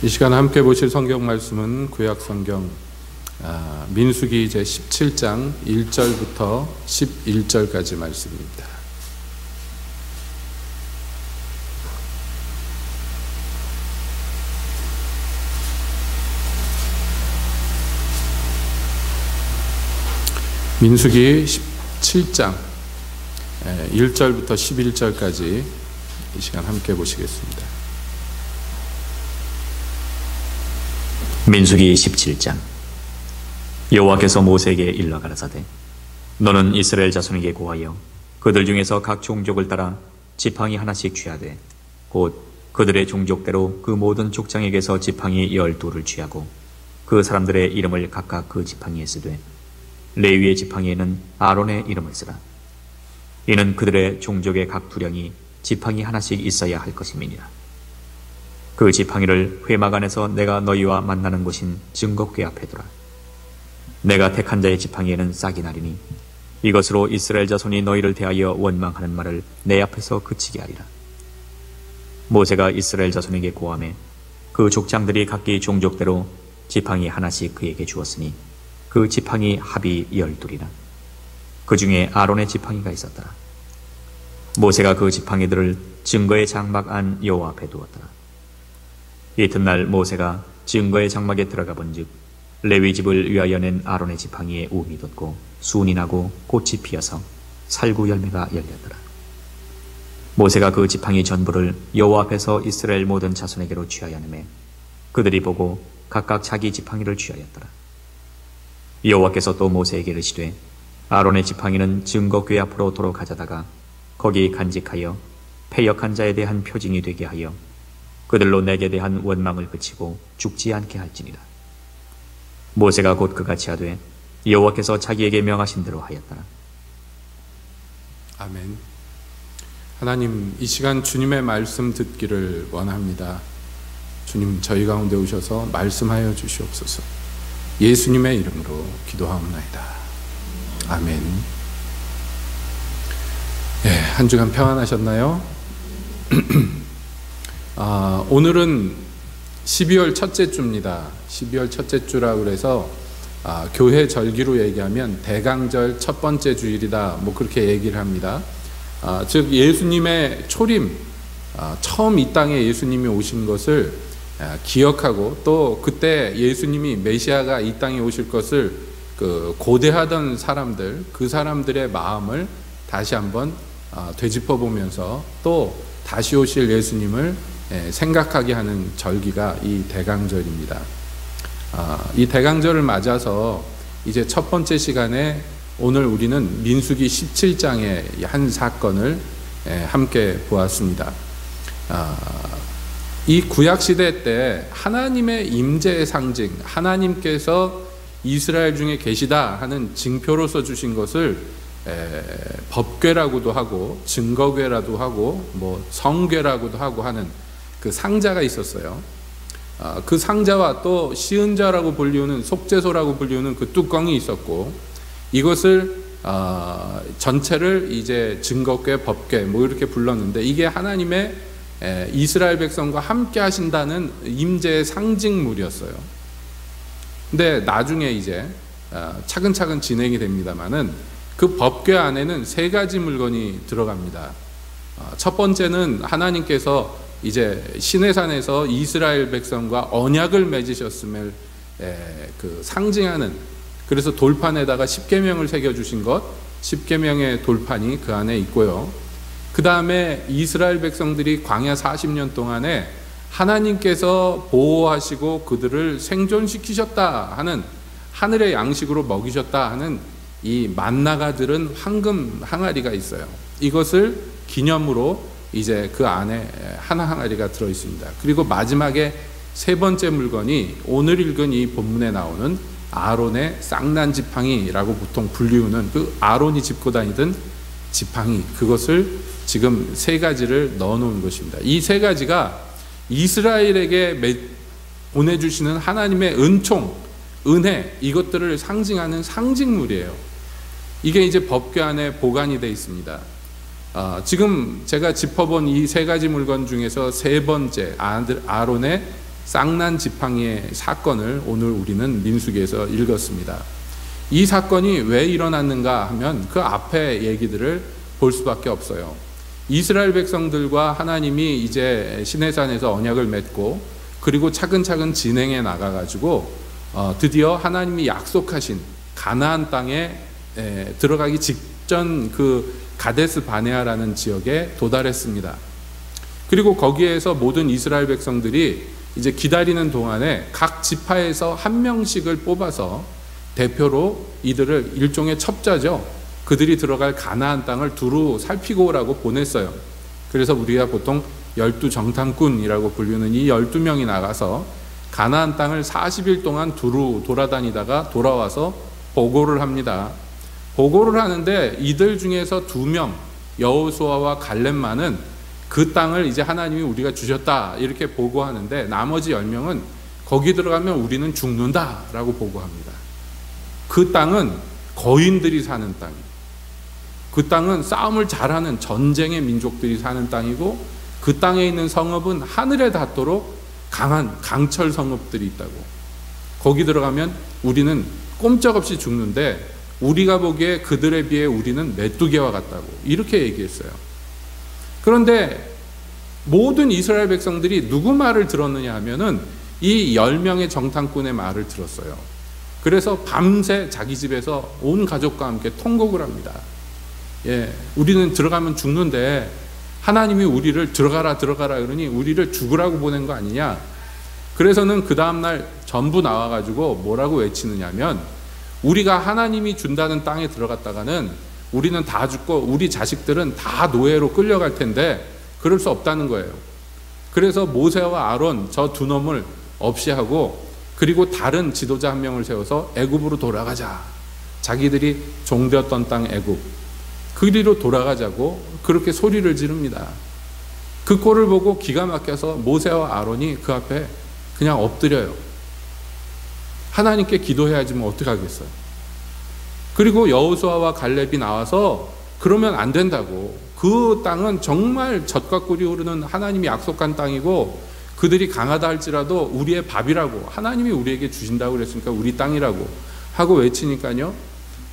이 시간 함께 보실 성경 말씀은 구약 성경 민수기 제 17장 1절부터 11절까지 말씀입니다. 민수기 17장 1절부터 11절까지 이 시간 함께 보시겠습니다. 민수기 17장. 여호와께서 모세에게 일러 가라사대 너는 이스라엘 자손에게 고하여 그들 중에서 각 종족을 따라 지팡이 하나씩 취하되 곧 그들의 종족대로 그 모든 족장에게서 지팡이 12를 취하고 그 사람들의 이름을 각각 그 지팡이에 쓰되 레위의 지팡이에는 아론의 이름을 쓰라. 이는 그들의 종족의 각 두령이 지팡이 하나씩 있어야 할 것임이니라. 그 지팡이를 회막 안에서 내가 너희와 만나는 곳인 증거궤 앞에 두라. 내가 택한 자의 지팡이에는 싹이 나리니 이것으로 이스라엘 자손이 너희를 대하여 원망하는 말을 내 앞에서 그치게 하리라. 모세가 이스라엘 자손에게 고하매 그 족장들이 각기 종족대로 지팡이 하나씩 그에게 주었으니 그 지팡이 합이 12이라. 그 중에 아론의 지팡이가 있었더라. 모세가 그 지팡이들을 증거의 장막 안 여호와 앞에 두었더라. 이튿날 모세가 증거의 장막에 들어가 본즉 레위 집을 위하여 낸 아론의 지팡이에 움이 돋고 순이 나고 꽃이 피어서 살구 열매가 열렸더라. 모세가 그 지팡이 전부를 여호와 앞에서 이스라엘 모든 자손에게로 취하였음에 그들이 보고 각각 자기 지팡이를 취하였더라. 여호와께서 또 모세에게 이르시되 아론의 지팡이는 증거궤 앞으로 도로 가져다가 거기 간직하여 패역한 자에 대한 표징이 되게 하여 그들로 내게 대한 원망을 그치고 죽지 않게 할지니라. 모세가 곧 그같이 하되 여호와께서 자기에게 명하신 대로 하였더라. 아멘. 하나님, 이 시간 주님의 말씀 듣기를 원합니다. 주님, 저희 가운데 오셔서 말씀하여 주시옵소서. 예수님의 이름으로 기도하옵나이다. 아멘. 한 주간 평안하셨나요? 오늘은 12월 첫째 주입니다. 12월 첫째 주라고 그래서 교회 절기로 얘기하면 대강절 첫 번째 주일이다, 뭐 그렇게 얘기를 합니다. 즉 예수님의 초림, 처음 이 땅에 예수님이 오신 것을 기억하고 또 그때 예수님이 메시아가 이 땅에 오실 것을 고대하던 사람들, 그 사람들의 마음을 다시 한번 되짚어 보면서 또 다시 오실 예수님을 생각하게 하는 절기가 이 대강절입니다. 이 대강절을 맞아서 이제 첫 번째 시간에 오늘 우리는 민수기 17장의 한 사건을 함께 보았습니다. 이 구약시대 때 하나님의 임재의 상징, 하나님께서 이스라엘 중에 계시다 하는 징표로서 주신 것을 법궤라고도 하고 증거궤라도 하고 뭐 성궤라고도 하고 하는 그 상자가 있었어요. 그 상자와 또 시은자라고 불리우는 속죄소라고 불리우는 그 뚜껑이 있었고, 이것을 전체를 이제 증거궤, 법궤 뭐 이렇게 불렀는데, 이게 하나님의 이스라엘 백성과 함께 하신다는 임재의 상징물이었어요. 근데 나중에 이제 차근차근 진행이 됩니다만은 그 법궤 안에는 세 가지 물건이 들어갑니다. 첫 번째는 하나님께서 이제 시내산에서 이스라엘 백성과 언약을 맺으셨음을 그 상징하는, 그래서 돌판에다가 십계명을 새겨주신 것, 십계명의 돌판이 그 안에 있고요. 그 다음에 이스라엘 백성들이 광야 40년 동안에 하나님께서 보호하시고 그들을 생존시키셨다 하는, 하늘의 양식으로 먹이셨다 하는 이 만나가 들은 황금 항아리가 있어요. 이것을 기념으로 이제 그 안에 한 항아리가 들어 있습니다. 그리고 마지막에 세 번째 물건이 오늘 읽은 이 본문에 나오는 아론의 쌍난 지팡이라고 보통 불리우는 그 아론이 짚고 다니던 지팡이, 그것을 지금 세 가지를 넣어 놓은 것입니다. 이 세 가지가 이스라엘에게 보내주시는 하나님의 은총, 은혜, 이것들을 상징하는 상징물이에요. 이게 이제 법궤 안에 보관이 되어 있습니다. 지금 제가 짚어본 이 세 가지 물건 중에서 세 번째 아론의 쌍난 지팡이의 사건을 오늘 우리는 민수기에서 읽었습니다. 이 사건이 왜 일어났는가 하면 그 앞에 얘기들을 볼 수밖에 없어요. 이스라엘 백성들과 하나님이 이제 시내산에서 언약을 맺고 그리고 차근차근 진행해 나가가지고 드디어 하나님이 약속하신 가나안 땅에 들어가기 직전 그 가데스 바네아라는 지역에 도달했습니다. 그리고 거기에서 모든 이스라엘 백성들이 이제 기다리는 동안에 각 지파에서 한 명씩을 뽑아서 대표로 이들을 일종의 첩자죠. 그들이 들어갈 가나안 땅을 두루 살피고 오라고 보냈어요. 그래서 우리가 보통 12정탐꾼이라고 불리는 이 12명이 나가서 가나안 땅을 40일 동안 두루 돌아다니다가 돌아와서 보고를 합니다. 보고를 하는데 이들 중에서 2명, 여호수아와 갈렙만은 그 땅을 이제 하나님이 우리가 주셨다 이렇게 보고하는데 나머지 10명은 거기 들어가면 우리는 죽는다라고 보고합니다. 그 땅은 거인들이 사는 땅이에요. 그 땅은 싸움을 잘하는 전쟁의 민족들이 사는 땅이고 그 땅에 있는 성읍은 하늘에 닿도록 강한 강철 성읍들이 있다고. 거기 들어가면 우리는 꼼짝없이 죽는데 우리가 보기에 그들에 비해 우리는 메뚜기와 같다고 이렇게 얘기했어요. 그런데 모든 이스라엘 백성들이 누구 말을 들었느냐 하면은 이 10명의 정탐꾼의 말을 들었어요. 그래서 밤새 자기 집에서 온 가족과 함께 통곡을 합니다. 우리는 들어가면 죽는데 하나님이 우리를 들어가라 그러니 우리를 죽으라고 보낸 거 아니냐. 그래서는 그 다음날 전부 나와가지고 뭐라고 외치느냐면 우리가 하나님이 준다는 땅에 들어갔다가는 우리는 다 죽고 우리 자식들은 다 노예로 끌려갈 텐데 그럴 수 없다는 거예요. 그래서 모세와 아론 저 2놈을 없이 하고 그리고 다른 지도자 1명을 세워서 애굽으로 돌아가자. 자기들이 종되었던 땅 애굽 그리로 돌아가자고 그렇게 소리를 지릅니다. 그 꼴을 보고 기가 막혀서 모세와 아론이 그 앞에 그냥 엎드려요. 하나님께 기도해야지 뭐 어떻게 하겠어요. 그리고 여호수아와 갈렙이 나와서 그러면 안 된다고. 그 땅은 정말 젖과 꿀이 흐르는 하나님이 약속한 땅이고 그들이 강하다 할지라도 우리의 밥이라고 하나님이 우리에게 주신다고 그랬으니까 우리 땅이라고 하고 외치니까요.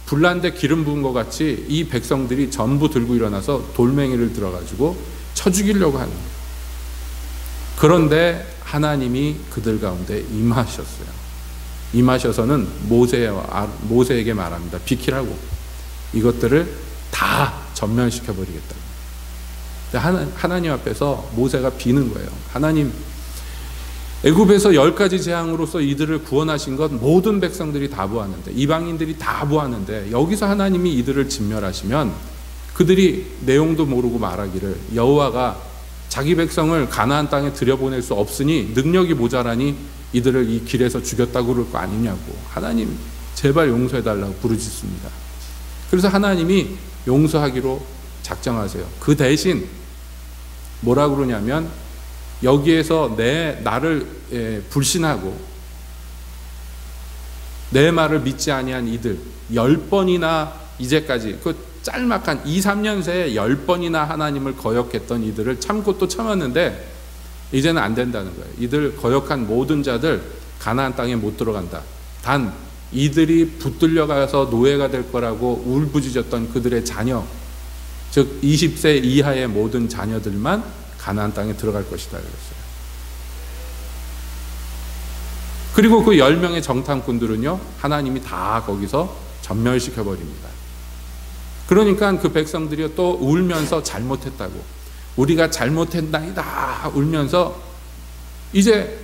불난데 기름 부은 것 같이 이 백성들이 전부 들고 일어나서 돌멩이를 들어가지고 쳐 죽이려고 하는 거예요. 그런데 하나님이 그들 가운데 임하셨어요. 임하셔서는 모세에게 말합니다. 비키라고. 이것들을 다 전멸시켜버리겠다고. 하나님 앞에서 모세가 비는 거예요. 하나님, 애굽에서 10가지 재앙으로서 이들을 구원하신 것 모든 백성들이 다 보았는데 이방인들이 다 보았는데 여기서 하나님이 이들을 진멸하시면 그들이 내용도 모르고 말하기를 여호와가 자기 백성을 가나안 땅에 들여보낼 수 없으니 능력이 모자라니 이들을 이 길에서 죽였다고 그럴 거 아니냐고. 하나님 제발 용서해달라고 부르짖습니다. 그래서 하나님이 용서하기로 작정하세요. 그 대신 뭐라고 그러냐면 여기에서 나를 불신하고 내 말을 믿지 아니한 이들 10번이나 이제까지 그 짤막한 2-3년 새에 10번이나 하나님을 거역했던 이들을 참고 또 참았는데 이제는 안 된다는 거예요. 이들 거역한 모든 자들 가나안 땅에 못 들어간다. 단 이들이 붙들려 가서 노예가 될 거라고 울부짖었던 그들의 자녀, 즉 20세 이하의 모든 자녀들만 가나안 땅에 들어갈 것이다 그랬어요. 그리고 그 10명의 정탐꾼들은요, 하나님이 다 거기서 전멸시켜 버립니다. 그러니까 그 백성들이 또 울면서 잘못했다고, 우리가 잘못했나이다 울면서 이제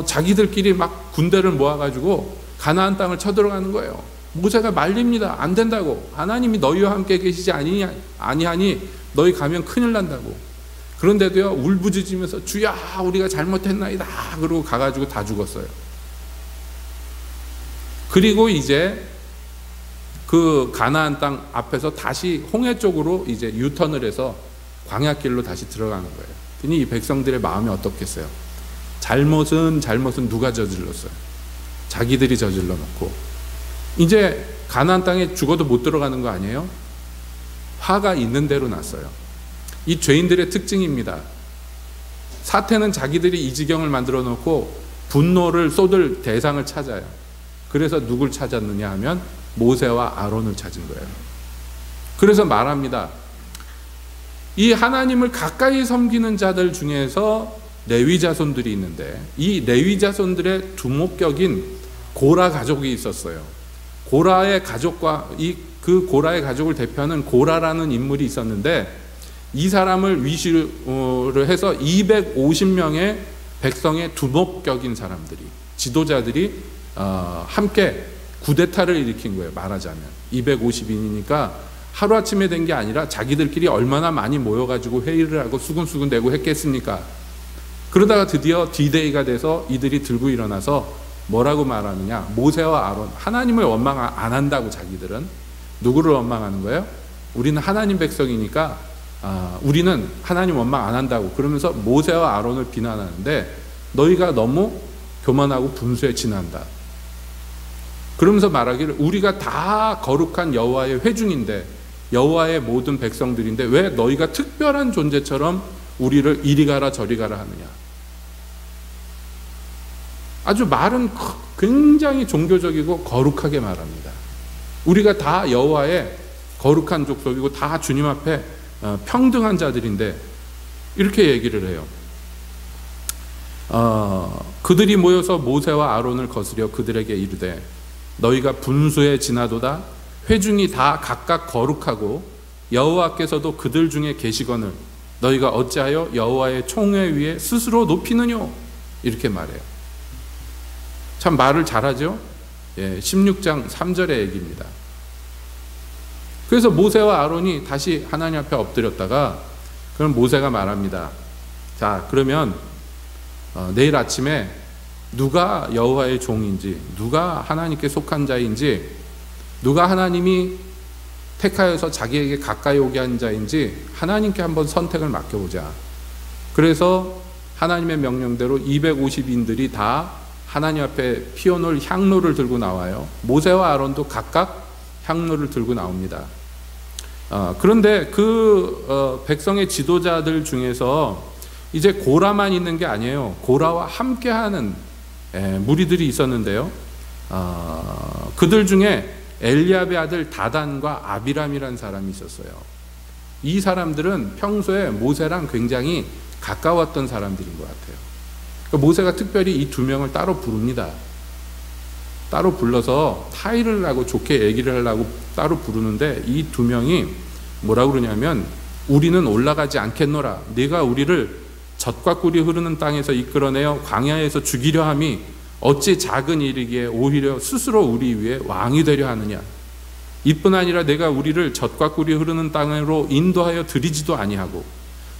자기들끼리 막 군대를 모아가지고 가나안 땅을 쳐들어가는 거예요. 모세가 말립니다. 안 된다고. 하나님이 너희와 함께 계시지 아니하니 너희 가면 큰일 난다고. 그런데도요, 울부짖으면서 주야 우리가 잘못했나이다 그러고 가가지고 다 죽었어요. 그리고 이제 그 가나안 땅 앞에서 다시 홍해 쪽으로 이제 유턴을 해서 광야길로 다시 들어가는 거예요. 그러니 이 백성들의 마음이 어떻겠어요? 잘못은 누가 저질렀어요? 자기들이 저질러 놓고 이제 가나안 땅에 죽어도 못 들어가는 거 아니에요? 화가 있는 대로 났어요. 이 죄인들의 특징입니다. 사태는 자기들이 이 지경을 만들어 놓고 분노를 쏟을 대상을 찾아요. 그래서 누굴 찾았느냐 하면 모세와 아론을 찾은 거예요. 그래서 말합니다. 이 하나님을 가까이 섬기는 자들 중에서 레위 자손들이 있는데 이 레위 자손들의 두목격인 고라 가족이 있었어요. 고라의 가족과 그 고라의 가족을 대표하는 고라라는 인물이 있었는데 이 사람을 위시로 해서 250명의 백성의 두목격인 사람들이, 지도자들이 함께 쿠데타를 일으킨 거예요. 말하자면 250인이니까 하루아침에 된 게 아니라 자기들끼리 얼마나 많이 모여가지고 회의를 하고 수근수근 대고 했겠습니까? 그러다가 드디어 D-Day가 돼서 이들이 들고 일어나서 뭐라고 말하느냐, 모세와 아론, 하나님을 원망 안 한다고. 자기들은 누구를 원망하는 거예요? 우리는 하나님 백성이니까 우리는 하나님 원망 안 한다고. 그러면서 모세와 아론을 비난하는데 너희가 너무 교만하고 분수에 지난다. 그러면서 말하기를 우리가 다 거룩한 여호와의 회중인데, 여호와의 모든 백성들인데 왜 너희가 특별한 존재처럼 우리를 이리 가라 저리 가라 하느냐. 아주 말은 굉장히 종교적이고 거룩하게 말합니다. 우리가 다 여호와의 거룩한 족속이고 다 주님 앞에 평등한 자들인데 이렇게 얘기를 해요. 그들이 모여서 모세와 아론을 거스려 그들에게 이르되 너희가 분수에 지나도다. 회중이 다 각각 거룩하고 여호와께서도 그들 중에 계시거늘 너희가 어찌하여 여호와의 총회 위에 스스로 높이느뇨. 이렇게 말해요. 참 말을 잘하죠. 16장 3절의 얘기입니다. 그래서 모세와 아론이 다시 하나님 앞에 엎드렸다가 그럼 모세가 말합니다. 자, 그러면 내일 아침에 누가 여호와의 종인지, 누가 하나님께 속한 자인지, 누가 하나님이 택하여서 자기에게 가까이 오게 한 자인지 하나님께 한번 선택을 맡겨보자. 그래서 하나님의 명령대로 250인들이 다 하나님 앞에 피워놓을 향로를 들고 나와요. 모세와 아론도 각각 향로를 들고 나옵니다. 그런데 그 백성의 지도자들 중에서 이제 고라만 있는 게 아니에요. 고라와 함께하는 무리들이 있었는데요. 그들 중에 엘리압의 아들 다단과 아비람이라는 사람이 있었어요. 이 사람들은 평소에 모세랑 굉장히 가까웠던 사람들인 것 같아요. 그러니까 모세가 특별히 이 두 명을 따로 부릅니다. 따로 불러서 타의를 하고 좋게 얘기를 하려고 따로 부르는데 이 두 명이 뭐라고 그러냐면 우리는 올라가지 않겠노라. 네가 우리를 젖과 꿀이 흐르는 땅에서 이끌어내어 광야에서 죽이려 함이 어찌 작은 일이기에 오히려 스스로 우리 위에 왕이 되려 하느냐. 이뿐 아니라 내가 우리를 젖과 꿀이 흐르는 땅으로 인도하여 드리지도 아니하고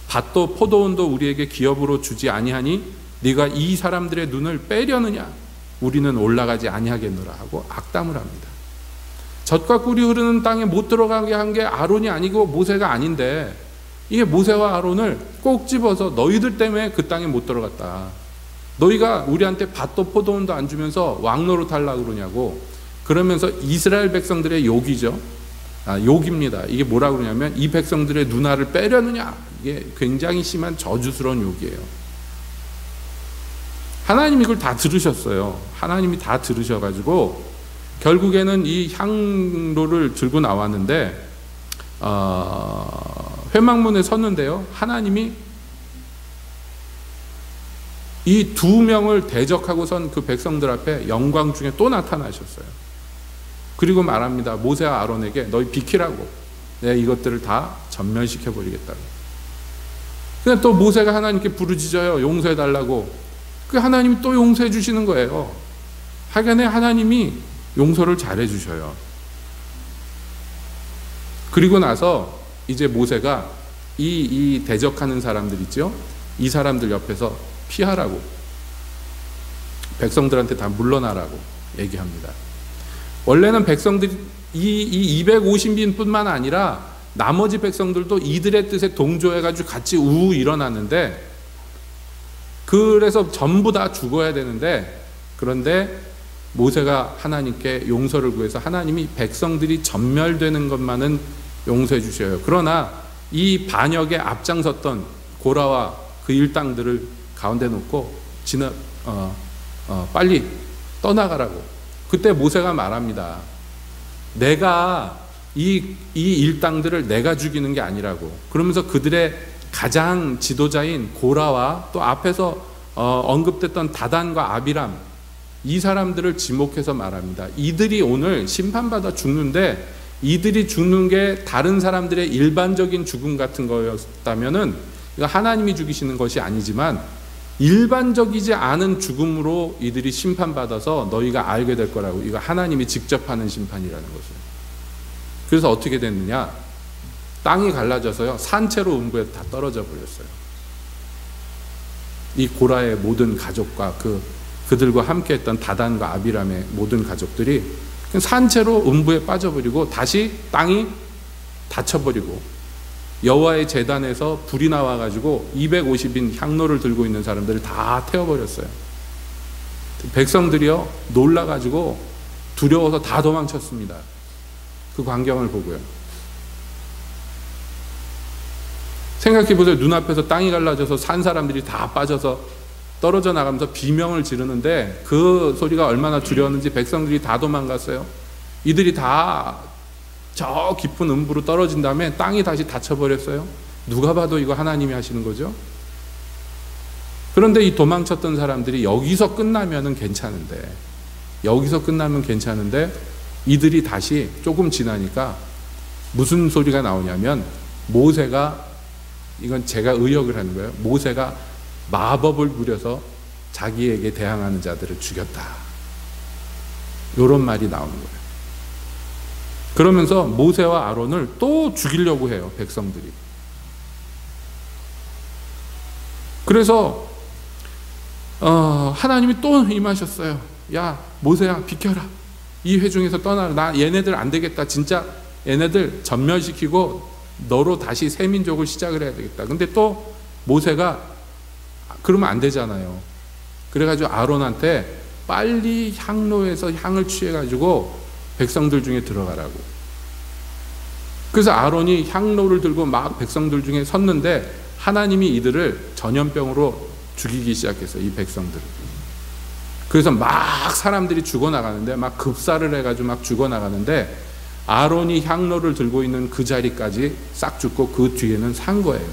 밭도 포도원도 우리에게 기업으로 주지 아니하니 네가 이 사람들의 눈을 빼려느냐. 우리는 올라가지 아니하겠노라 하고 악담을 합니다. 젖과 꿀이 흐르는 땅에 못 들어가게 한 게 아론이 아니고 모세가 아닌데 이게 모세와 아론을 꼭 집어서 너희들 때문에 그 땅에 못 들어갔다. 너희가 우리한테 밭도 포도원도 안 주면서 왕노릇 하려고 그러냐고. 그러면서 이스라엘 백성들의 욕이죠. 욕입니다. 이게 뭐라고 그러냐면 이 백성들의 누나를 빼려느냐. 이게 굉장히 심한 저주스러운 욕이에요. 하나님이 이걸 다 들으셨어요. 하나님이 다 들으셔가지고 결국에는 이 향로를 들고 나왔는데 회막문에 섰는데요. 하나님이 이 두 명을 대적하고 선 그 백성들 앞에 영광 중에 또 나타나셨어요. 그리고 말합니다. 모세와 아론에게 너희 비키라고. 내가 이것들을 다 전멸시켜버리겠다고. 근데 또 모세가 하나님께 부르짖어요. 용서해달라고. 그 하나님이 또 용서해 주시는 거예요. 하여간에 하나님이 용서를 잘해 주셔요. 그리고 나서 이제 모세가 이 대적하는 사람들 있죠? 이 사람들 옆에서 피하라고, 백성들한테 다 물러나라고 얘기합니다. 원래는 백성들이 이 250인뿐만 아니라 나머지 백성들도 이들의 뜻에 동조해가지고 같이 우우 일어났는데, 그래서 전부 다 죽어야 되는데, 그런데 모세가 하나님께 용서를 구해서 하나님이 백성들이 전멸되는 것만은 용서해 주셔요. 그러나 이 반역에 앞장섰던 고라와 그 일당들을 가운데 놓고 빨리 떠나가라고. 그때 모세가 말합니다. 내가 이 일당들을 내가 죽이는 게 아니라고. 그러면서 그들의 가장 지도자인 고라와 또 앞에서 언급됐던 다단과 아비람, 이 사람들을 지목해서 말합니다. 이들이 오늘 심판받아 죽는데 이들이 죽는 게 다른 사람들의 일반적인 죽음 같은 거였다면은 이거 하나님이 죽이시는 것이 아니지만 일반적이지 않은 죽음으로 이들이 심판받아서 너희가 알게 될 거라고. 이거 하나님이 직접 하는 심판이라는 것을. 그래서 어떻게 됐느냐? 땅이 갈라져서요, 산채로 음부에 다 떨어져 버렸어요. 이 고라의 모든 가족과 그들과 함께했던 다단과 아비람의 모든 가족들이 산채로 음부에 빠져버리고 다시 땅이 닫혀버리고 여호와의 제단에서 불이 나와가지고 250인 향로를 들고 있는 사람들을 다 태워버렸어요. 백성들이요 놀라가지고 두려워서 다 도망쳤습니다. 그 광경을 보고요. 생각해보세요. 눈앞에서 땅이 갈라져서 산 사람들이 다 빠져서 떨어져 나가면서 비명을 지르는데 그 소리가 얼마나 두려웠는지 백성들이 다 도망갔어요. 이들이 다 저 깊은 음부로 떨어진 다음에 땅이 다시 닫혀버렸어요. 누가 봐도 이거 하나님이 하시는 거죠. 그런데 이 도망쳤던 사람들이 여기서 끝나면 괜찮은데 이들이 다시 조금 지나니까 무슨 소리가 나오냐면 모세가, 이건 제가 의역을 하는 거예요. 모세가 마법을 부려서 자기에게 대항하는 자들을 죽였다. 이런 말이 나오는 거예요. 그러면서 모세와 아론을 또 죽이려고 해요, 백성들이. 그래서 하나님이 또 임하셨어요. 야, 모세야, 비켜라. 이 회중에서 떠나라. 나 얘네들 안 되겠다. 진짜 얘네들 전멸시키고 너로 다시 새 민족을 시작을 해야 되겠다. 근데 또 모세가 그러면 안 되잖아요. 그래가지고 아론한테 빨리 향로에서 향을 취해가지고 백성들 중에 들어가라고. 그래서 아론이 향로를 들고 막 백성들 중에 섰는데 하나님이 이들을 전염병으로 죽이기 시작했어요, 이 백성들을. 그래서 막 사람들이 죽어나가는데, 막 급사를 해가지고 막 죽어나가는데 아론이 향로를 들고 있는 그 자리까지 싹 죽고 그 뒤에는 산 거예요.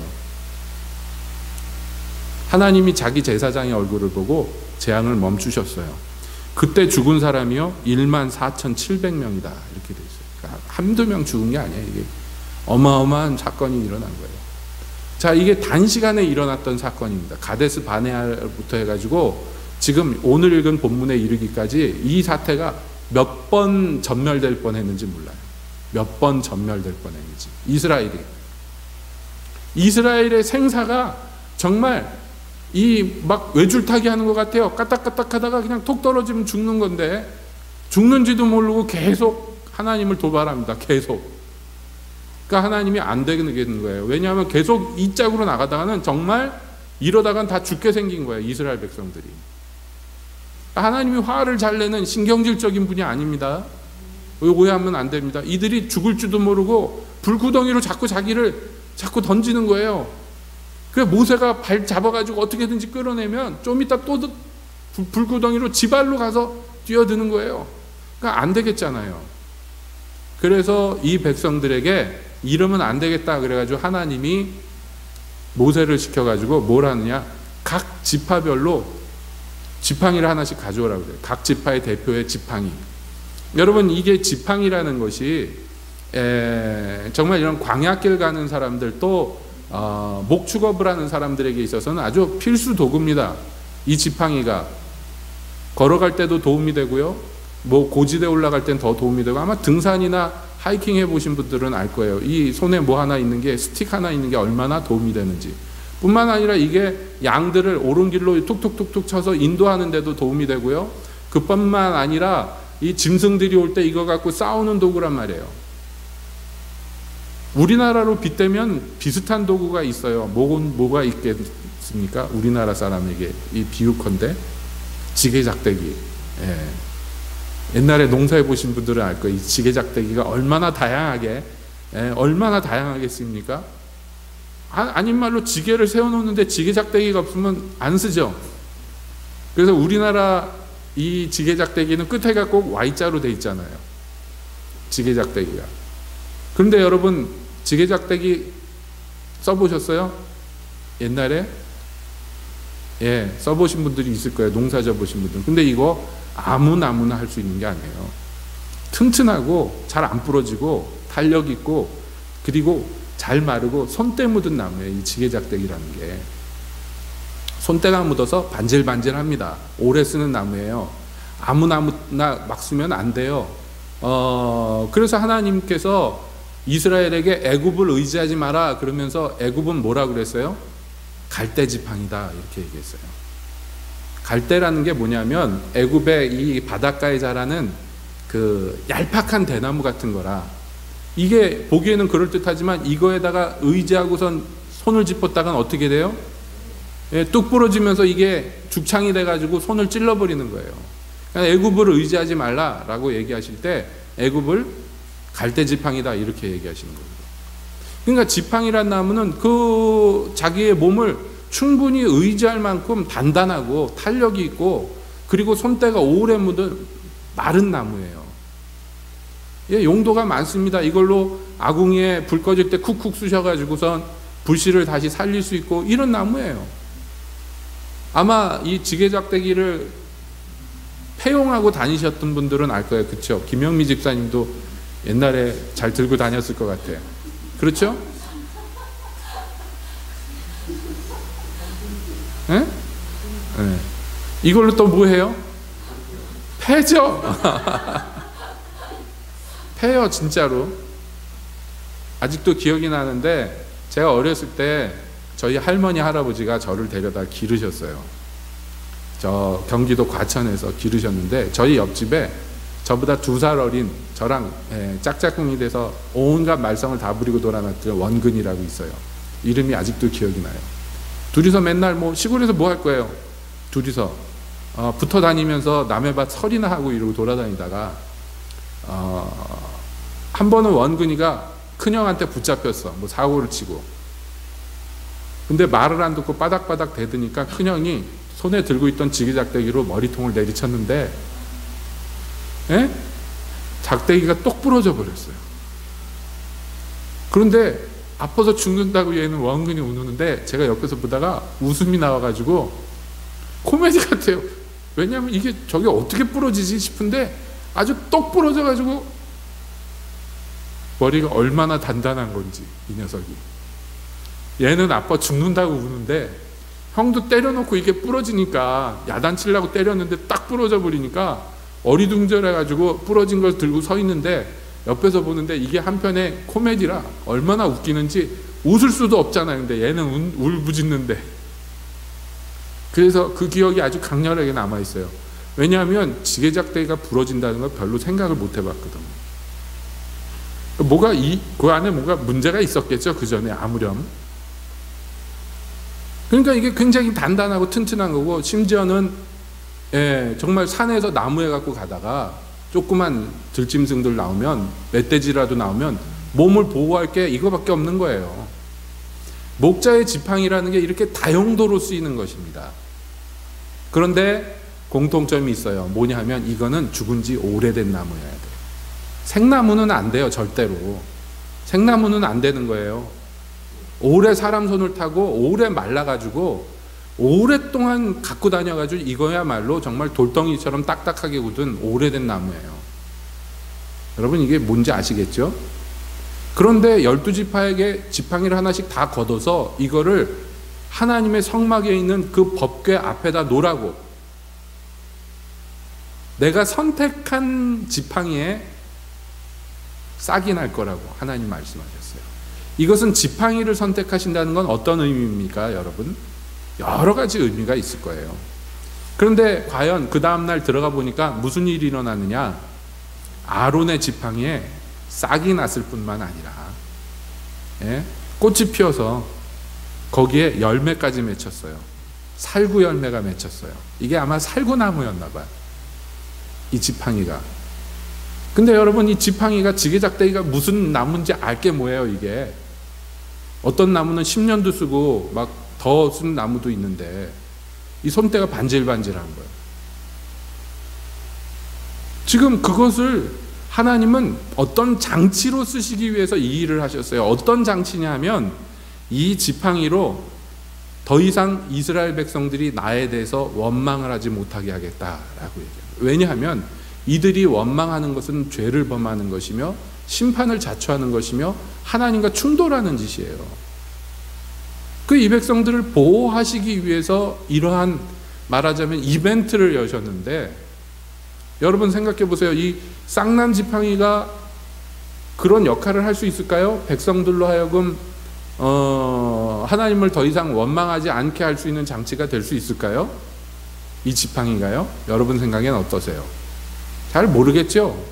하나님이 자기 제사장의 얼굴을 보고 재앙을 멈추셨어요. 그때 죽은 사람이요 14,700명이다 이렇게 돼 있어요. 그러니까 한두 명 죽은 게 아니에요. 이게 어마어마한 사건이 일어난 거예요. 자, 이게 단시간에 일어났던 사건입니다. 가데스 바네아부터 해가지고 지금 오늘 읽은 본문에 이르기까지 이 사태가 몇 번 전멸될 뻔했는지 몰라요. 몇 번 전멸될 뻔했는지. 이스라엘의 생사가 정말 이 막 외줄타기 하는 것 같아요. 까딱까딱 하다가 그냥 톡 떨어지면 죽는 건데 죽는지도 모르고 계속 하나님을 도발합니다. 계속. 그러니까 하나님이 안 되는 거예요. 왜냐하면 계속 이 짝으로 나가다가는 정말 이러다간 다 죽게 생긴 거예요, 이스라엘 백성들이. 하나님이 화를 잘 내는 신경질적인 분이 아닙니다. 오해하면 안 됩니다. 이들이 죽을 줄도 모르고 불구덩이로 자꾸 자기를 자꾸 던지는 거예요. 그래서 모세가 발 잡아가지고 어떻게든지 끌어내면 좀 이따 또 불구덩이로 지발로 가서 뛰어드는 거예요. 그러니까 안 되겠잖아요. 그래서 이 백성들에게 이러면 안 되겠다 그래가지고 하나님이 모세를 시켜가지고 뭘 하느냐, 각 지파별로 지팡이를 하나씩 가져오라고 그래요. 각 지파의 대표의 지팡이. 여러분, 이게 지팡이라는 것이 정말 이런 광야길 가는 사람들, 또 목축업을 하는 사람들에게 있어서는 아주 필수 도구입니다. 이 지팡이가 걸어갈 때도 도움이 되고요, 뭐 고지대 올라갈 땐 더 도움이 되고, 아마 등산이나 하이킹 해보신 분들은 알 거예요. 이 손에 뭐 하나 있는 게, 스틱 하나 있는 게 얼마나 도움이 되는지. 뿐만 아니라 이게 양들을 옳은 길로 툭툭툭툭 쳐서 인도하는 데도 도움이 되고요, 그뿐만 아니라 이 짐승들이 올 때 이거 갖고 싸우는 도구란 말이에요. 우리나라로 빗대면 비슷한 도구가 있어요. 뭐가 있겠습니까? 우리나라 사람에게 이 비유컨대 지게작대기. 옛날에 농사해 보신 분들은 알 거예요. 이 지게작대기가 얼마나 다양하게 쓰입니까? 아닌 말로 지게를 세워놓는데 지게작대기가 없으면 안 쓰죠. 그래서 우리나라 이 지게작대기는 끝에가 꼭 Y자로 돼 있잖아요. 지게작대기가. 그런데 여러분 지게작대기 써보셨어요? 옛날에? 예, 써보신 분들이 있을 거예요. 농사 져보신 분들. 근데 이거 아무나 할 수 있는 게 아니에요. 튼튼하고 잘 안 부러지고 탄력 있고 그리고 잘 마르고 손때 묻은 나무예요. 이 지게작대기라는 게. 손때가 묻어서 반질반질합니다. 오래 쓰는 나무예요. 아무나 막 쓰면 안 돼요. 그래서 하나님께서 이스라엘에게 애굽을 의지하지 마라 그러면서 애굽은 뭐라 그랬어요? 갈대지팡이다 이렇게 얘기했어요. 갈대라는 게 뭐냐면 애굽의 이 바닷가에 자라는 그 얄팍한 대나무 같은 거라. 이게 보기에는 그럴듯하지만 이거에다가 의지하고선 손을 짚었다간 어떻게 돼요? 예, 뚝 부러지면서 이게 죽창이 돼가지고 손을 찔러버리는 거예요. 그러니까 애굽을 의지하지 말라라고 얘기하실 때 애굽을 갈대지팡이다 이렇게 얘기하시는 거예요. 그러니까 지팡이란 나무는 그 자기의 몸을 충분히 의지할 만큼 단단하고 탄력이 있고 그리고 손때가 오래 묻은 마른 나무예요. 예, 용도가 많습니다. 이걸로 아궁이에 불 꺼질 때 쿡쿡 쑤셔가지고선 불씨를 다시 살릴 수 있고 이런 나무예요. 아마 이 지게작대기를 폐용하고 다니셨던 분들은 알 거예요. 그렇죠? 김영미 집사님도 옛날에 잘 들고 다녔을 것 같아요. 그렇죠? 예? 네. 이걸로 또 뭐 해요? 패죠. 패요 진짜로. 아직도 기억이 나는데 제가 어렸을 때 저희 할머니 할아버지가 저를 데려다 기르셨어요. 저 경기도 과천에서 기르셨는데 저희 옆집에 저보다 2살 어린 저랑 짝짝꿍이 돼서 온갖 말썽을 다 부리고 돌아놨던 원근이라고 있어요. 이름이 아직도 기억이 나요. 둘이서 맨날 뭐 시골에서 뭐 할 거예요? 둘이서 붙어 다니면서 남의 밭 설이나 하고 이러고 돌아다니다가 한 번은 원근이가 큰형한테 붙잡혔어. 뭐 사고를 치고. 근데 말을 안 듣고 바닥바닥 대드니까 큰형이 손에 들고 있던 지게작대기로 머리통을 내리쳤는데 예? 작대기가 똑 부러져 버렸어요. 그런데 아파서 죽는다고 얘는 원근이 우는데 제가 옆에서 보다가 웃음이 나와가지고 코미디 같아요. 왜냐하면 이게 저게 어떻게 부러지지 싶은데 아주 똑 부러져가지고 머리가 얼마나 단단한 건지 이 녀석이. 얘는 아빠 죽는다고 우는데 형도 때려놓고 이게 부러지니까 야단치려고 때렸는데 딱 부러져 버리니까 어리둥절해가지고 부러진 걸 들고 서 있는데 옆에서 보는데 이게 한편의 코미디라 얼마나 웃기는지 웃을 수도 없잖아요. 근데 얘는 울부짖는데. 그래서 그 기억이 아주 강렬하게 남아있어요. 왜냐하면 지게작대기가 부러진다는 걸 별로 생각을 못 해봤거든. 그 안에 뭔가 문제가 있었겠죠. 그 전에 아무렴. 그러니까 이게 굉장히 단단하고 튼튼한 거고 심지어는 정말 산에서 나무에 갖고 가다가 조그만 들짐승들 나오면 멧돼지라도 나오면 몸을 보호할 게 이거밖에 없는 거예요. 목자의 지팡이라는 게 이렇게 다용도로 쓰이는 것입니다. 그런데 공통점이 있어요. 뭐냐 하면 이거는 죽은 지 오래된 나무여야 돼요. 생나무는 안 돼요. 절대로. 생나무는 안 되는 거예요. 오래 사람 손을 타고 오래 말라가지고 오랫동안 갖고 다녀가지고 이거야말로 정말 돌덩이처럼 딱딱하게 굳은 오래된 나무예요. 여러분 이게 뭔지 아시겠죠? 그런데 12지파에게 지팡이를 하나씩 다 걷어서 이거를 하나님의 성막에 있는 그 법궤 앞에다 놓으라고, 내가 선택한 지팡이에 싹이 날 거라고 하나님 말씀하셨어요. 이것은 지팡이를 선택하신다는 건 어떤 의미입니까, 여러분? 여러 가지 의미가 있을 거예요. 그런데 과연 그 다음날 들어가 보니까 무슨 일이 일어나느냐? 아론의 지팡이에 싹이 났을 뿐만 아니라 꽃이 피어서 거기에 열매까지 맺혔어요. 살구 열매가 맺혔어요. 이게 아마 살구나무였나 봐요, 이 지팡이가. 근데 여러분 이 지팡이가 지게작대기가 무슨 나무인지 알게 뭐예요. 이게 어떤 나무는 10년도 쓰고 막 더 쓴 나무도 있는데 이 손때가 반질반질한 거예요. 지금 그것을 하나님은 어떤 장치로 쓰시기 위해서 이 일을 하셨어요. 어떤 장치냐 하면 이 지팡이로 더 이상 이스라엘 백성들이 나에 대해서 원망을 하지 못하게 하겠다라고 얘기해요. 왜냐하면 이들이 원망하는 것은 죄를 범하는 것이며 심판을 자초하는 것이며 하나님과 충돌하는 짓이에요. 이 백성들을 보호하시기 위해서 이러한 말하자면 이벤트를 여셨는데, 여러분 생각해 보세요. 이 쌍난 지팡이가 그런 역할을 할 수 있을까요? 백성들로 하여금 하나님을 더 이상 원망하지 않게 할 수 있는 장치가 될 수 있을까요? 이 지팡이가요? 여러분 생각엔 어떠세요? 잘 모르겠죠?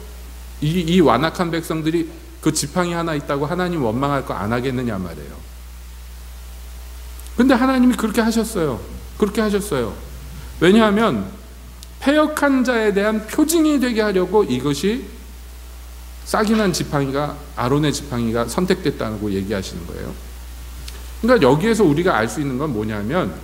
이 완악한 백성들이 그 지팡이 하나 있다고 하나님 원망할 거 안 하겠느냐 말이에요. 근데 하나님이 그렇게 하셨어요. 그렇게 하셨어요. 왜냐하면 패역한 자에 대한 표징이 되게 하려고 이것이 싹이 난 지팡이가, 아론의 지팡이가 선택됐다고 얘기하시는 거예요. 그러니까 여기에서 우리가 알 수 있는 건 뭐냐면,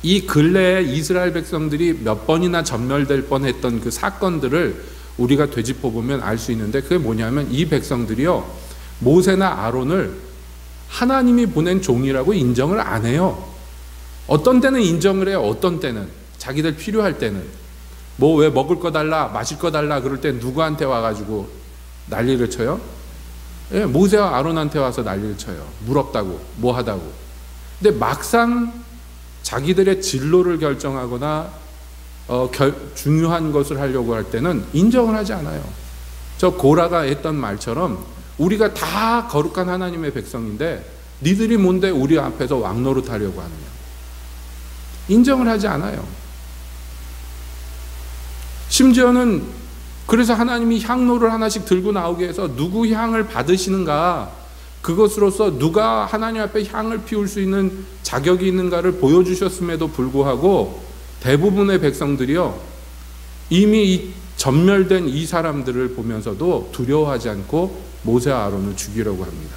이 근래에 이스라엘 백성들이 몇 번이나 전멸될 뻔했던 그 사건들을 우리가 되짚어 보면 알 수 있는데, 그게 뭐냐면 이 백성들이요, 모세나 아론을 하나님이 보낸 종이라고 인정을 안 해요. 어떤 때는 인정을 해요. 어떤 때는 자기들 필요할 때는 뭐 왜 먹을 거 달라, 마실 거 달라 그럴 때 누구한테 와가지고 난리를 쳐요? 예, 모세와 아론한테 와서 난리를 쳐요. 물 없다고, 뭐 하다고. 근데 막상 자기들의 진로를 결정하거나 중요한 것을 하려고 할 때는 인정을 하지 않아요. 저 고라가 했던 말처럼 우리가 다 거룩한 하나님의 백성인데 니들이 뭔데 우리 앞에서 왕노릇 하려고 하느냐. 인정을 하지 않아요. 심지어는 그래서 하나님이 향로를 하나씩 들고 나오게 해서 누구 향을 받으시는가, 그것으로서 누가 하나님 앞에 향을 피울 수 있는 자격이 있는가를 보여주셨음에도 불구하고 대부분의 백성들이요, 이미 이 전멸된 이 사람들을 보면서도 두려워하지 않고 모세와 아론을 죽이려고 합니다.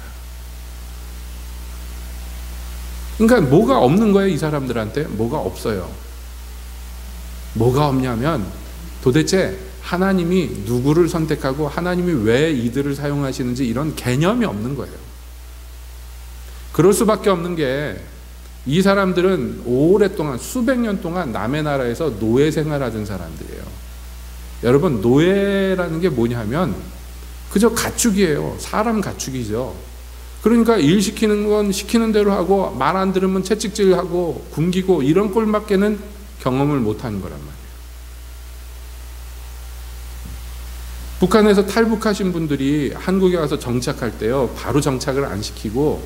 그러니까 뭐가 없는 거예요. 이 사람들한테 뭐가 없어요. 뭐가 없냐면 도대체 하나님이 누구를 선택하고 하나님이 왜 이들을 사용하시는지 이런 개념이 없는 거예요. 그럴 수밖에 없는 게, 이 사람들은 오랫동안 수백 년 동안 남의 나라에서 노예 생활하던 사람들이에요. 여러분, 노예라는 게 뭐냐면 그저 가축이에요. 사람 가축이죠. 그러니까 일 시키는 건 시키는 대로 하고 말 안 들으면 채찍질하고 굶기고 이런 꼴밖에는 경험을 못하는 거란 말이에요. 북한에서 탈북하신 분들이 한국에 와서 정착할 때요, 바로 정착을 안 시키고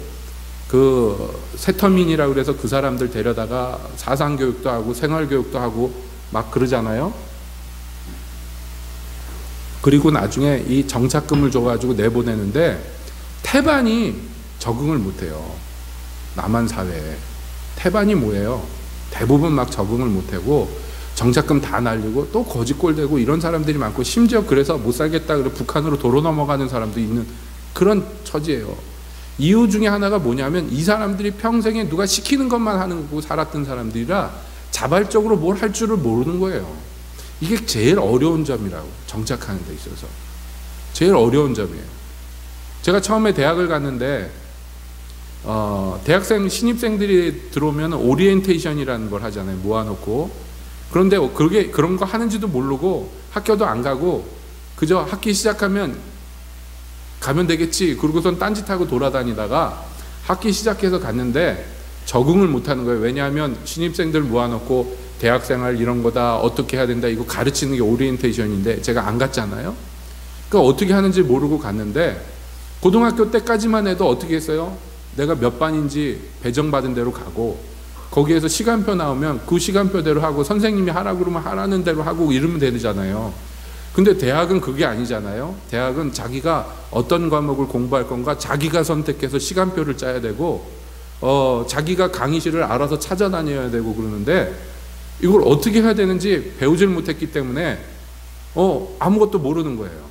그 세터민이라고 그래서 그 사람들 데려다가 사상교육도 하고 생활교육도 하고 막 그러잖아요. 그리고 나중에 이 정착금을 줘가지고 내보내는데 태반이 적응을 못해요. 남한 사회에. 태반이 뭐예요? 대부분 막 적응을 못하고 정착금 다 날리고 또 거지꼴 되고 이런 사람들이 많고, 심지어 그래서 못 살겠다 그래 북한으로 도로 넘어가는 사람도 있는 그런 처지예요. 이유 중에 하나가 뭐냐면 이 사람들이 평생에 누가 시키는 것만 하는 거고 살았던 사람들이라 자발적으로 뭘 할 줄을 모르는 거예요. 이게 제일 어려운 점이라고, 정착하는 데 있어서 제일 어려운 점이에요. 제가 처음에 대학을 갔는데 대학생 신입생들이 들어오면 오리엔테이션이라는 걸 하잖아요. 모아놓고. 그런데 그게 그런 거 하는지도 모르고 학교도 안 가고 그저 학기 시작하면 가면 되겠지 그러고선 딴짓하고 돌아다니다가 학기 시작해서 갔는데 적응을 못하는 거예요. 왜냐하면 신입생들 모아놓고 대학생활 이런 거다, 어떻게 해야 된다, 이거 가르치는 게 오리엔테이션인데 제가 안 갔잖아요. 그러니까 어떻게 하는지 모르고 갔는데, 고등학교 때까지만 해도 어떻게 했어요? 내가 몇 반인지 배정받은 대로 가고 거기에서 시간표 나오면 그 시간표대로 하고 선생님이 하라고 그러면 하라는 대로 하고 이러면 되잖아요. 근데 대학은 그게 아니잖아요. 대학은 자기가 어떤 과목을 공부할 건가 자기가 선택해서 시간표를 짜야 되고 자기가 강의실을 알아서 찾아다녀야 되고 그러는데, 이걸 어떻게 해야 되는지 배우질 못했기 때문에 아무것도 모르는 거예요.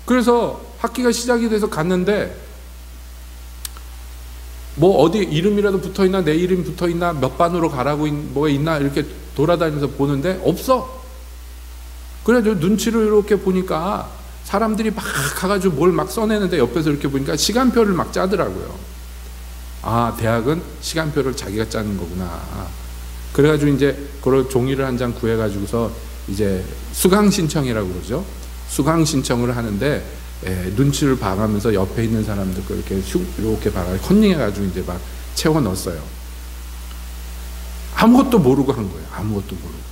그래서 학기가 시작이 돼서 갔는데 뭐 어디 이름이라도 붙어있나, 내 이름 붙어있나, 몇 반으로 가라고 뭐가 있나 이렇게 돌아다니면서 보는데 없어. 그래가지고 눈치를 이렇게 보니까 사람들이 막 가가지고 뭘 막 써내는데 옆에서 이렇게 보니까 시간표를 막 짜더라고요. 아, 대학은 시간표를 자기가 짜는 거구나. 그래가지고 이제 그걸 종이를 한 장 구해가지고서 이제 수강 신청이라고 그러죠. 수강 신청을 하는데 눈치를 봐가면서 옆에 있는 사람들 거 이렇게 봐가 컨닝해가지고 이제 막 채워 넣었어요. 아무것도 모르고 한 거예요. 아무것도 모르고.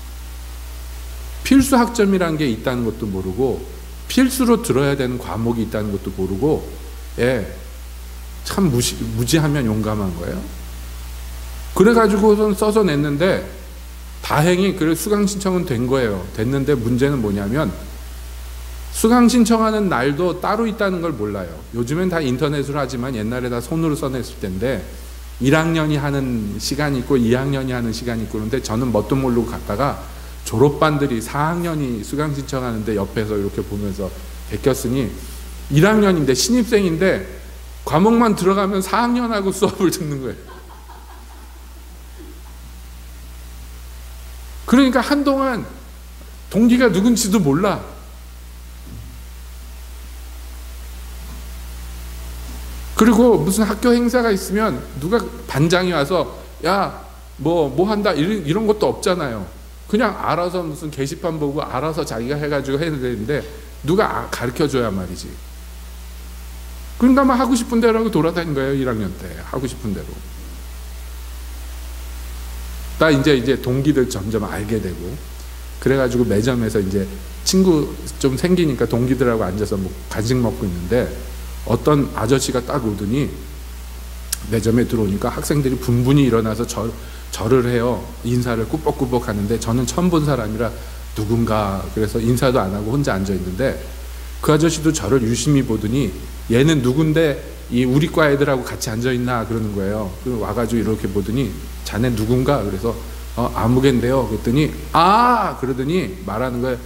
필수 학점이라는 게 있다는 것도 모르고, 필수로 들어야 되는 과목이 있다는 것도 모르고, 참 무지하면 용감한 거예요. 그래가지고선 써서 냈는데, 다행히 그래 수강 신청은 된 거예요. 됐는데 문제는 뭐냐면, 수강 신청하는 날도 따로 있다는 걸 몰라요. 요즘엔 다 인터넷으로 하지만 옛날에 다 손으로 써냈을 텐데 1학년이 하는 시간이 있고 2학년이 하는 시간이 있고, 그런데 저는 뭣도 모르고 갔다가 졸업반들이 4학년이 수강 신청하는데 옆에서 이렇게 보면서 베꼈으니 1학년인데 신입생인데 과목만 들어가면 4학년하고 수업을 듣는 거예요. 그러니까 한동안 동기가 누군지도 몰라. 그리고 무슨 학교 행사가 있으면 누가 반장이 와서 야, 뭐 한다 이런 것도 없잖아요. 그냥 알아서 무슨 게시판 보고 알아서 자기가 해가지고 해야 되는데 누가 가르쳐줘야 말이지. 그러니까 막 하고 싶은 대로 하고 돌아다닌 거예요. 1학년 때 하고 싶은 대로. 나 이제 동기들 점점 알게 되고, 그래가지고 매점에서 이제 친구 좀 생기니까 동기들하고 앉아서 뭐 간식 먹고 있는데 어떤 아저씨가 딱 오더니 매점에 들어오니까 학생들이 분분히 일어나서 절을 해요. 인사를 꾸벅꾸벅 하는데 저는 처음 본 사람이라 누군가 그래서 인사도 안 하고 혼자 앉아 있는데, 그 아저씨도 저를 유심히 보더니 얘는 누군데 이 우리 과 애들하고 같이 앉아 있나 그러는 거예요. 그리고 와가지고 이렇게 보더니 자네 누군가? 그래서 아무개인데요. 그랬더니 그러더니 말하는 거예요.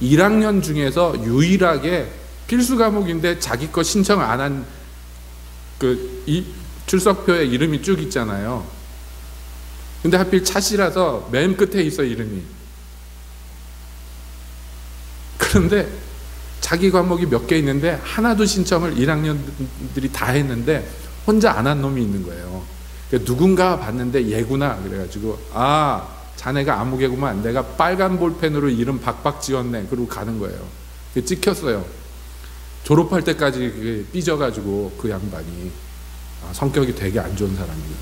1학년 중에서 유일하게 필수 과목인데 자기 거 신청 안 한 이 출석표에 이름이 쭉 있잖아요. 근데 하필 차시라서 맨 끝에 있어 이름이. 그런데 자기 과목이 몇 개 있는데 하나도 신청을 1학년들이 다 했는데 혼자 안 한 놈이 있는 거예요. 누군가 봤는데 얘구나 그래가지고 자네가 아무개구만, 내가 빨간 볼펜으로 이름 박박 지었네 그러고 가는 거예요. 찍혔어요. 졸업할 때까지 삐져가지고 그 양반이 성격이 되게 안 좋은 사람입니다.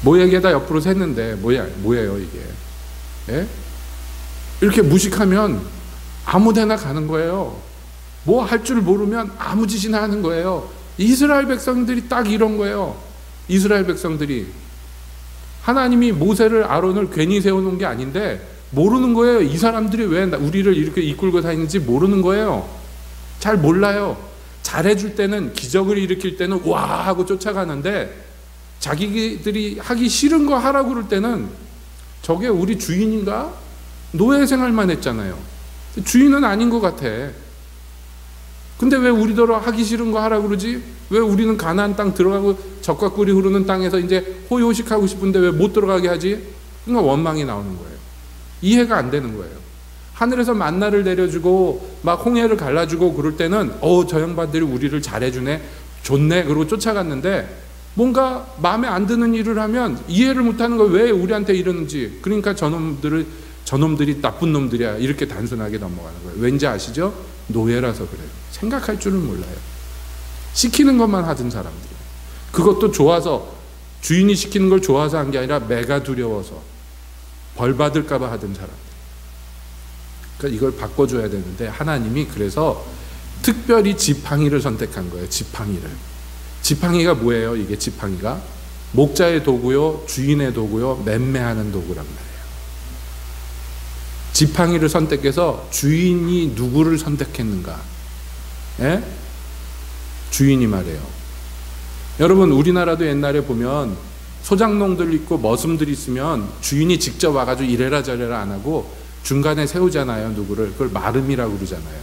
모에게다 옆으로 샜는데 뭐예요 이게? 예? 이렇게 무식하면 아무데나 가는 거예요. 뭐 할 줄 모르면 아무 짓이나 하는 거예요. 이스라엘 백성들이 딱 이런 거예요. 이스라엘 백성들이 하나님이 모세를 아론을 괜히 세워놓은 게 아닌데 모르는 거예요. 이 사람들이 왜 우리를 이렇게 이끌고 다니는지 모르는 거예요. 잘 몰라요. 잘해줄 때는, 기적을 일으킬 때는 와 하고 쫓아가는데 자기들이 하기 싫은 거 하라고 그럴 때는 저게 우리 주인인가? 노예 생활만 했잖아요. 주인은 아닌 것 같아. 근데 왜 우리더러 하기 싫은 거 하라고 그러지? 왜 우리는 가나안 땅 들어가고 젖과 꿀이 흐르는 땅에서 이제 호요식하고 싶은데 왜 못 들어가게 하지? 그러니까 원망이 나오는 거예요. 이해가 안 되는 거예요. 하늘에서 만나를 내려주고 막 홍해를 갈라주고 그럴 때는 저 양반들이 우리를 잘해주네, 좋네 그러고 쫓아갔는데 뭔가 마음에 안 드는 일을 하면 이해를 못하는 거예요. 왜 우리한테 이러는지. 그러니까 저놈들이 나쁜 놈들이야 이렇게 단순하게 넘어가는 거예요. 왠지 아시죠? 노예라서 그래요. 생각할 줄은 몰라요. 시키는 것만 하던 사람들이. 그것도 좋아서, 주인이 시키는 걸 좋아서 한 게 아니라 매가 두려워서 벌 받을까 봐 하던 사람들. 그러니까 이걸 바꿔줘야 되는데 하나님이 그래서 특별히 지팡이를 선택한 거예요. 지팡이를. 지팡이가 뭐예요? 이게 지팡이가 목자의 도구요, 주인의 도구요, 맴매하는 도구란 말이에요. 지팡이를 선택해서 주인이 누구를 선택했는가? 예? 주인이 말이에요. 여러분 우리나라도 옛날에 보면 소장농들 있고 머슴들 있으면 주인이 직접 와가지고 이래라 저래라 안 하고 중간에 세우잖아요. 누구를. 그걸 마름이라고 그러잖아요.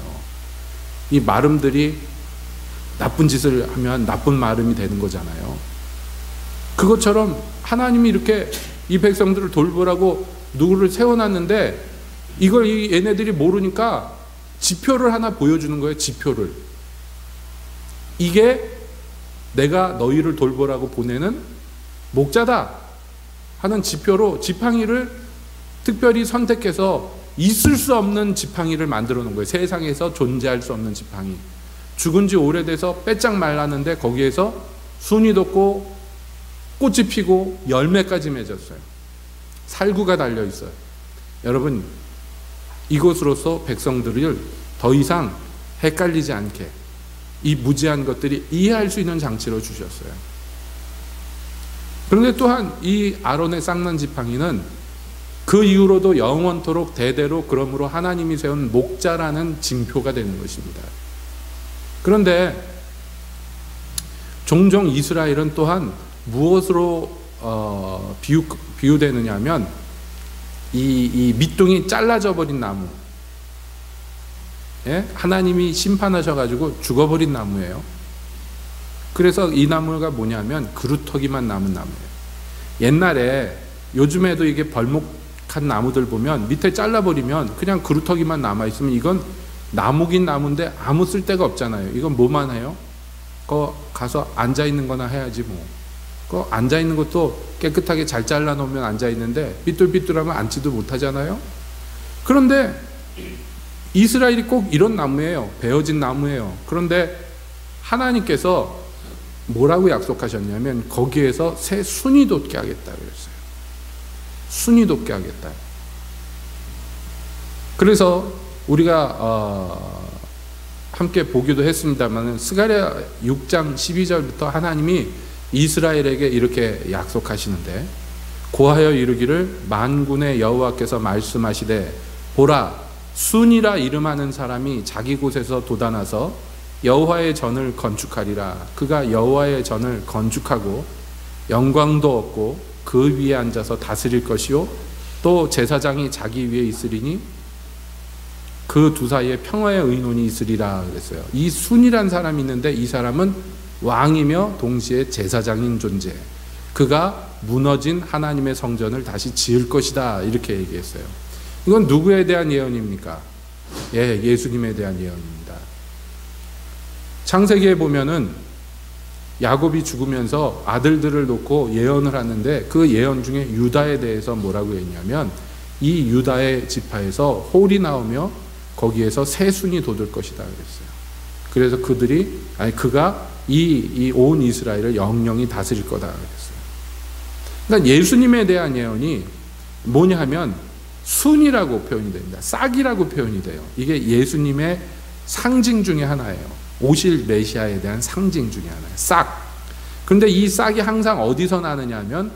이 마름들이 나쁜 짓을 하면 나쁜 마름이 되는 거잖아요. 그것처럼 하나님이 이렇게 이 백성들을 돌보라고 누구를 세워놨는데 이걸 얘네들이 모르니까 지표를 하나 보여주는 거예요. 지표를. 이게 내가 너희를 돌보라고 보내는 목자다 하는 지표로 지팡이를 특별히 선택해서 있을 수 없는 지팡이를 만들어 놓은 거예요. 세상에서 존재할 수 없는 지팡이. 죽은 지 오래돼서 빼짝 말랐는데 거기에서 순이 돋고 꽃이 피고 열매까지 맺었어요. 살구가 달려 있어요. 여러분, 이것으로서 백성들을 더 이상 헷갈리지 않게 이 무지한 것들이 이해할 수 있는 장치로 주셨어요. 그런데 또한 이 아론의 쌍난 지팡이는 그 이후로도 영원토록 대대로 그러므로 하나님이 세운 목자라는 징표가 되는 것입니다. 그런데 종종 이스라엘은 또한 무엇으로 비유되느냐 하면 이 밑둥이 잘라져 버린 나무, 예? 하나님이 심판하셔가지고 죽어버린 나무예요. 그래서 이 나무가 뭐냐면 그루터기만 남은 나무예요. 옛날에, 요즘에도 이게 벌목한 나무들 보면 밑에 잘라버리면 그냥 그루터기만 남아있으면 이건 나무긴 나무인데 아무 쓸데가 없잖아요. 이건 뭐만 해요? 거 가서 앉아있는 거나 해야지 뭐. 그 앉아있는 것도 깨끗하게 잘 잘라놓으면 앉아있는데 삐뚤삐뚤하면 앉지도 못하잖아요. 그런데 이스라엘이 꼭 이런 나무예요. 베어진 나무예요. 그런데 하나님께서 뭐라고 약속하셨냐면 거기에서 새 순이 돋게 하겠다 그랬어요. 순이 돋게 하겠다. 그래서 우리가 함께 보기도 했습니다만 스가랴 6장 12절부터 하나님이 이스라엘에게 이렇게 약속하시는데, 고하여 이르기를 만군의 여호와께서 말씀하시되 보라, 순이라 이름하는 사람이 자기 곳에서 돋아나서 여호와의 전을 건축하리라. 그가 여호와의 전을 건축하고 영광도 얻고 그 위에 앉아서 다스릴 것이요 또 제사장이 자기 위에 있으리니 그 두 사이에 평화의 의논이 있으리라 그랬어요. 이 순이란 사람이 있는데 이 사람은 왕이며 동시에 제사장인 존재. 그가 무너진 하나님의 성전을 다시 지을 것이다 이렇게 얘기했어요. 이건 누구에 대한 예언입니까? 예, 예수님에 대한 예언입니다. 창세기에 보면은 야곱이 죽으면서 아들들을 놓고 예언을 하는데 그 예언 중에 유다에 대해서 뭐라고 했냐면 이 유다의 지파에서 홀이 나오며 거기에서 새 순이 돋을 것이다 그랬어요. 그래서 그가 이 온 이스라엘을 영영히 다스릴 거다 그랬어요. 그러니까 예수님에 대한 예언이 뭐냐 하면 순이라고 표현이 됩니다. 싹이라고 표현이 돼요. 이게 예수님의 상징 중에 하나예요. 오실 메시아에 대한 상징 중에 하나예요. 싹. 그런데 이 싹이 항상 어디서 나느냐 하면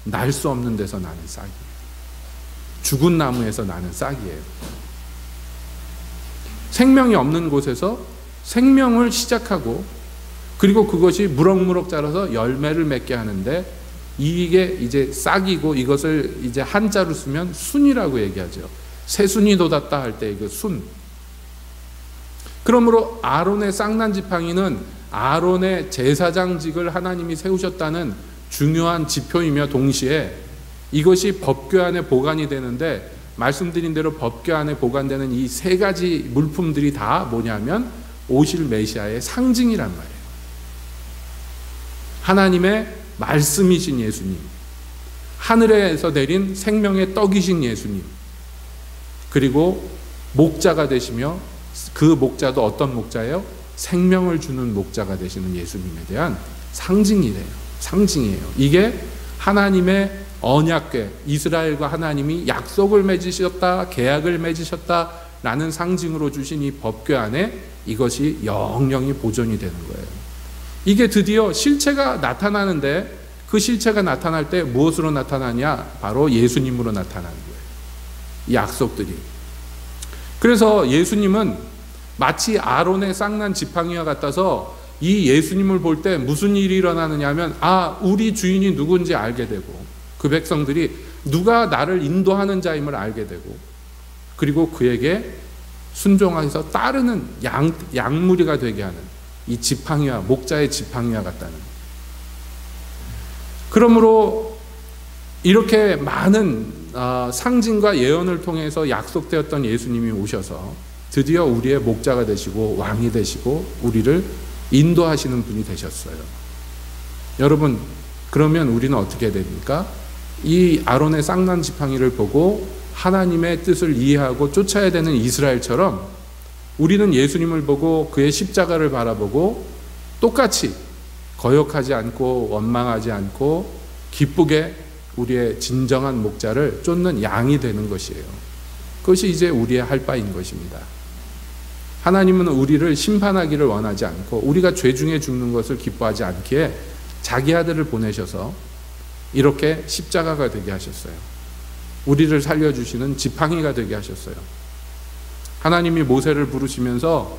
날 수 없는 데서 나는 싹이에요. 죽은 나무에서 나는 싹이에요. 생명이 없는 곳에서 생명을 시작하고 그리고 그것이 무럭무럭 자라서 열매를 맺게 하는데 이게 이제 싹이고 이것을 이제 한자로 쓰면 순이라고 얘기하죠. 새순이 돋았다 할 때 그 순. 그러므로 아론의 쌍난 지팡이는 아론의 제사장직을 하나님이 세우셨다는 중요한 지표이며 동시에 이것이 법궤 안에 보관이 되는데 말씀드린 대로 법궤 안에 보관되는 이 세 가지 물품들이 다 뭐냐면 오실 메시아의 상징이란 말이에요. 하나님의 말씀이신 예수님, 하늘에서 내린 생명의 떡이신 예수님, 그리고 목자가 되시며 그 목자도 어떤 목자예요? 생명을 주는 목자가 되시는 예수님에 대한 상징이래요. 상징이에요. 이게 하나님의 언약궤, 이스라엘과 하나님이 약속을 맺으셨다, 계약을 맺으셨다라는 상징으로 주신 이 법궤 안에 이것이 영영히 보존이 되는 거예요. 이게 드디어 실체가 나타나는데 그 실체가 나타날 때 무엇으로 나타나냐? 바로 예수님으로 나타나는 거예요. 이 약속들이. 그래서 예수님은 마치 아론의 쌍난 지팡이와 같아서 이 예수님을 볼 때 무슨 일이 일어나느냐 하면 우리 주인이 누군지 알게 되고 그 백성들이 누가 나를 인도하는 자임을 알게 되고 그리고 그에게 순종해서 따르는 양무리가 되게 하는 이 지팡이와 목자의 지팡이와 같다는 거예요. 그러므로 이렇게 많은 상징과 예언을 통해서 약속되었던 예수님이 오셔서 드디어 우리의 목자가 되시고 왕이 되시고 우리를 인도하시는 분이 되셨어요. 여러분, 그러면 우리는 어떻게 됩니까? 이 아론의 쌍난 지팡이를 보고 하나님의 뜻을 이해하고 쫓아야 되는 이스라엘처럼 우리는 예수님을 보고 그의 십자가를 바라보고 똑같이 거역하지 않고 원망하지 않고 기쁘게 우리의 진정한 목자를 쫓는 양이 되는 것이에요. 그것이 이제 우리의 할 바인 것입니다. 하나님은 우리를 심판하기를 원하지 않고 우리가 죄 중에 죽는 것을 기뻐하지 않기에 자기 아들을 보내셔서 이렇게 십자가가 되게 하셨어요. 우리를 살려주시는 지팡이가 되게 하셨어요. 하나님이 모세를 부르시면서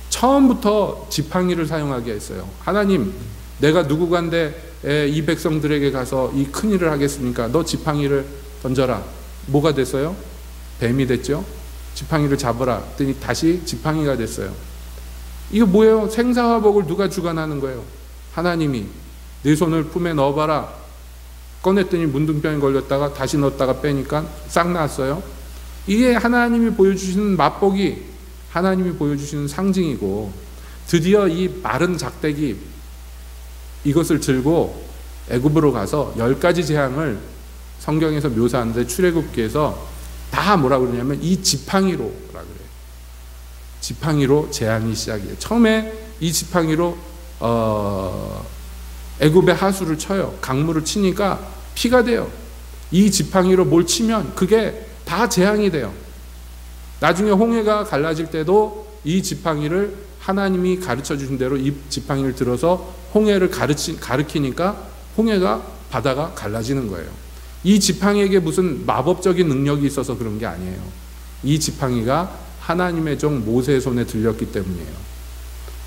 처음부터 지팡이를 사용하게 했어요. 하나님, 내가 누구간데 이 백성들에게 가서 이 큰일을 하겠습니까? 너 지팡이를 던져라. 뭐가 됐어요? 뱀이 됐죠? 지팡이를 잡으라 했더니 다시 지팡이가 됐어요. 이거 뭐예요? 생사화복을 누가 주관하는 거예요? 하나님이. 내 손을 품에 넣어봐라. 꺼냈더니 문둥병에 걸렸다가 다시 넣었다가 빼니까 싹 나왔어요. 이게 하나님이 보여주시는 맛보기, 하나님이 보여주시는 상징이고, 드디어 이 마른 작대기 이것을 들고 애굽으로 가서 10가지 재앙을 성경에서 묘사하는데 출애굽기에서 다 뭐라 그러냐면 이 지팡이로 뭐라 그래요. 지팡이로 재앙이 시작이에요. 처음에 이 지팡이로 애굽의 하수를 쳐요. 강물을 치니까 피가 돼요. 이 지팡이로 뭘 치면 그게 다 재앙이 돼요. 나중에 홍해가 갈라질 때도 이 지팡이를 하나님이 가르쳐 주신 대로 이 지팡이를 들어서 홍해를 가르치니까 홍해가 바다가 갈라지는 거예요. 이 지팡이에게 무슨 마법적인 능력이 있어서 그런 게 아니에요. 이 지팡이가 하나님의 종 모세의 손에 들렸기 때문이에요.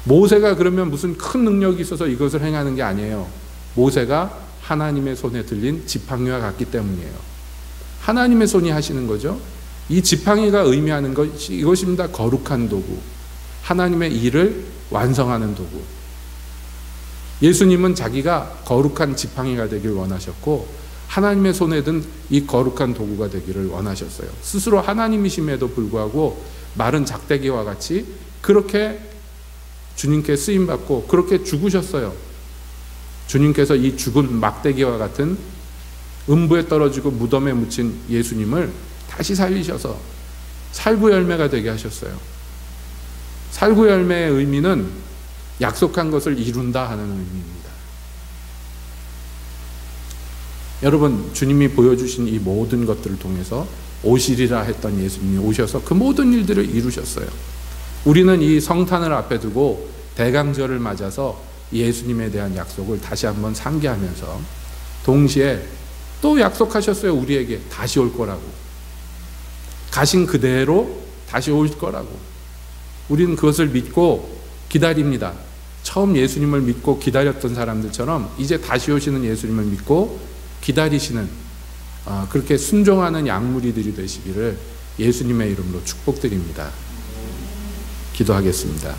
모세가 그러면 무슨 큰 능력이 있어서 이것을 행하는 게 아니에요. 모세가 하나님의 손에 들린 지팡이와 같기 때문이에요. 하나님의 손이 하시는 거죠. 이 지팡이가 의미하는 것이 이것입니다. 거룩한 도구. 하나님의 일을 완성하는 도구. 예수님은 자기가 거룩한 지팡이가 되길 원하셨고 하나님의 손에 든 이 거룩한 도구가 되기를 원하셨어요. 스스로 하나님이심에도 불구하고 마른 작대기와 같이 그렇게 주님께 쓰임받고 그렇게 죽으셨어요. 주님께서 이 죽은 막대기와 같은 음부에 떨어지고 무덤에 묻힌 예수님을 다시 살리셔서 살구 열매가 되게 하셨어요. 살구 열매의 의미는 약속한 것을 이룬다 하는 의미입니다. 여러분, 주님이 보여주신 이 모든 것들을 통해서 오시리라 했던 예수님이 오셔서 그 모든 일들을 이루셨어요. 우리는 이 성탄을 앞에 두고 대강절을 맞아서 예수님에 대한 약속을 다시 한번 상기하면서 동시에 또 약속하셨어요. 우리에게 다시 올 거라고. 가신 그대로 다시 올 거라고. 우리는 그것을 믿고 기다립니다. 처음 예수님을 믿고 기다렸던 사람들처럼 이제 다시 오시는 예수님을 믿고 기다리시는 그렇게 순종하는 양무리들이 되시기를 예수님의 이름으로 축복드립니다. 기도하겠습니다.